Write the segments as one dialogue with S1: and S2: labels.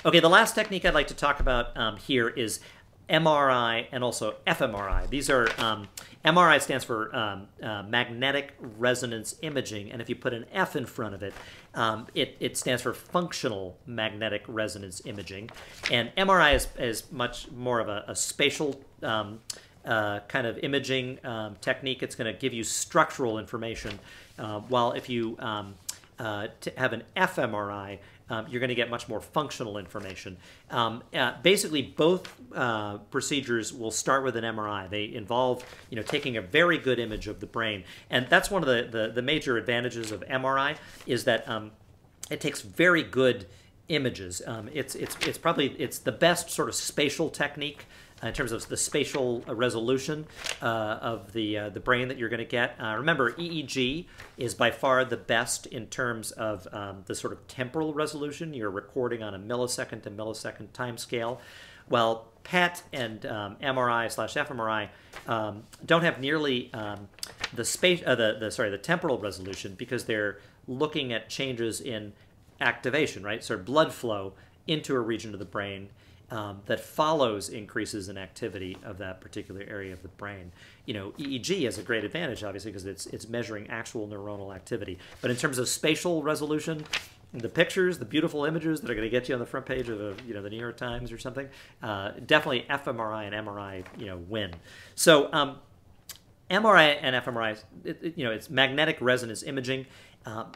S1: Okay, the last technique I'd like to talk about here is MRI and also fMRI. These are, MRI stands for magnetic resonance imaging, and if you put an F in front of it, it stands for functional magnetic resonance imaging. And MRI is much more of a spatial kind of imaging technique. It's going to give you structural information, while if you have an fMRI, you're going to get much more functional information. Basically, both procedures will start with an MRI. They involve, taking a very good image of the brain, and that's one of the major advantages of MRI is that it takes very good images. It's probably the best sort of spatial technique in terms of the spatial resolution of the brain that you're going to get. Remember, EEG is by far the best in terms of the sort of temporal resolution. You're recording on a millisecond to millisecond time scale. Well, PET and MRI/fMRI don't have nearly the temporal resolution because they're looking at changes in activation, right? So blood flow into a region of the brain that follows increases in activity of that particular area of the brain. EEG has a great advantage, obviously, because it's measuring actual neuronal activity. But in terms of spatial resolution, the pictures, the beautiful images that are going to get you on the front page of the New York Times or something, definitely fMRI and MRI, win. So MRI and fMRI, it's magnetic resonance imaging.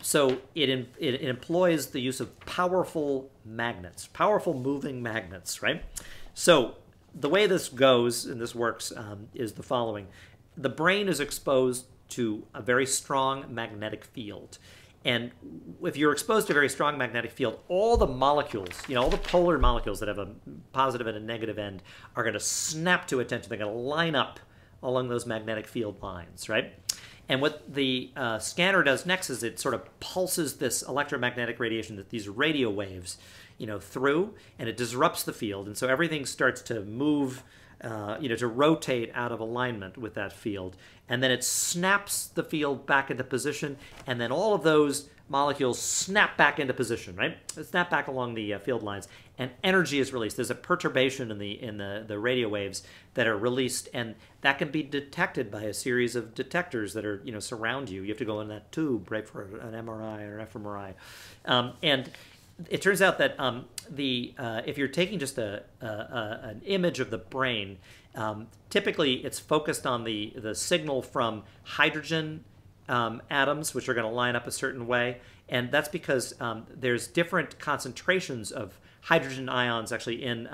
S1: So it employs the use of powerful magnets, powerful moving magnets, right? So the way this goes and this works is the following. The brain is exposed to a very strong magnetic field. And if you're exposed to a very strong magnetic field, all the molecules, all the polar molecules that have a positive and a negative end are going to snap to attention. They're going to line up along those magnetic field lines, right? And what the scanner does next is it sort of pulses this electromagnetic radiation, these radio waves, through, and it disrupts the field. And so everything starts to move, to rotate out of alignment with that field. And then it snaps the field back into position, and then all of those molecules snap back into position, right? They snap back along the field lines, and energy is released. There's a perturbation in the radio waves that are released, and that can be detected by a series of detectors that are surround you. You have to go in that tube, right, for an MRI or an fMRI, and it turns out that if you're taking just an image of the brain, typically it's focused on the signal from hydrogen atoms, which are going to line up a certain way, and that's because there's different concentrations of hydrogen ions actually in,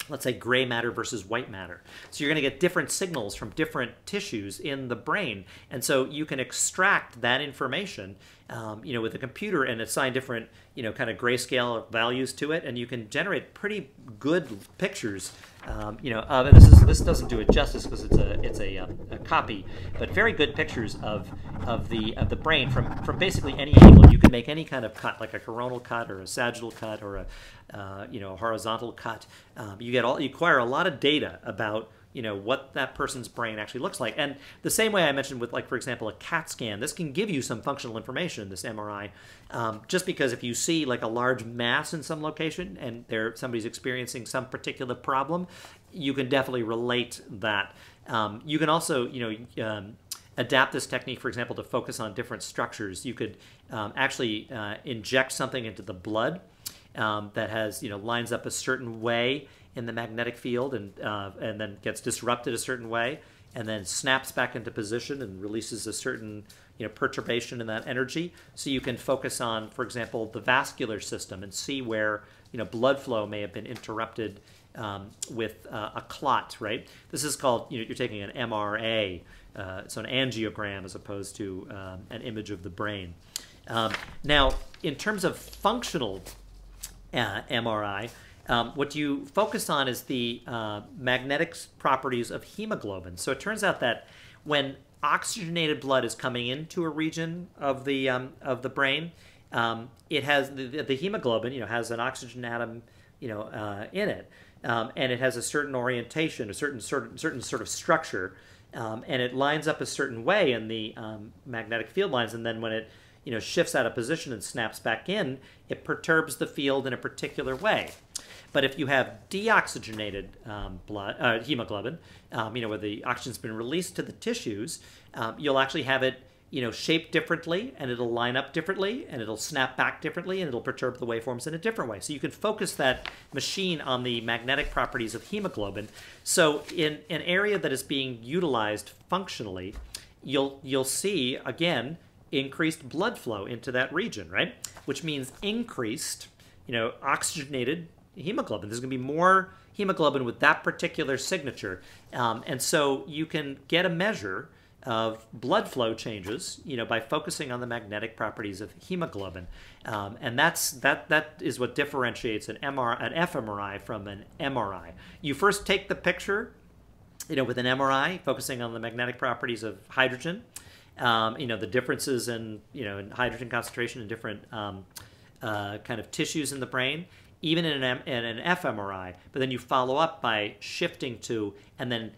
S1: let's say, gray matter versus white matter. So you're going to get different signals from different tissues in the brain, and so you can extract that information, with a computer and assign different, kind of grayscale values to it, and you can generate pretty good pictures. And this doesn't do it justice because it's a copy, but very good pictures of the brain from basically any angle. You can make any kind of cut, like a coronal cut or a sagittal cut or a horizontal cut. You acquire a lot of data about what that person's brain actually looks like. And the same way I mentioned with, like, for example, a CAT scan, this can give you some functional information, this MRI, just because if you see like a large mass in some location and somebody's experiencing some particular problem, you can definitely relate that. You can also, adapt this technique, for example, to focus on different structures. You could actually inject something into the blood that has, lines up a certain way in the magnetic field and then gets disrupted a certain way and then snaps back into position and releases a certain perturbation in that energy. So you can focus on, for example, the vascular system and see where blood flow may have been interrupted with a clot, right? This is called, you're taking an MRA, so an angiogram as opposed to an image of the brain. Now, in terms of functional MRI, what you focus on is the magnetic properties of hemoglobin. So it turns out that when oxygenated blood is coming into a region of the brain, it has the hemoglobin, has an oxygen atom, in it, and it has a certain orientation, a certain sort of structure, and it lines up a certain way in the magnetic field lines. And then when it shifts out of position and snaps back in, it perturbs the field in a particular way. But if you have deoxygenated hemoglobin, where the oxygen's been released to the tissues, you'll actually have it, shaped differently, and it'll line up differently, and it'll snap back differently, and it'll perturb the waveforms in a different way. So you can focus that machine on the magnetic properties of hemoglobin. So in an area that is being utilized functionally, you'll see, again, increased blood flow into that region, right? Which means increased, oxygenated hemoglobin. There's going to be more hemoglobin with that particular signature. And so you can get a measure of blood flow changes, by focusing on the magnetic properties of hemoglobin. And that is what differentiates an fMRI from an MRI. You first take the picture, with an MRI, focusing on the magnetic properties of hydrogen, the differences in hydrogen concentration in different kind of tissues in the brain, even in an fMRI. But then you follow up by shifting to and then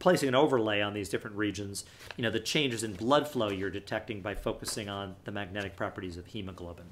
S1: placing an overlay on these different regions, the changes in blood flow you're detecting by focusing on the magnetic properties of hemoglobin.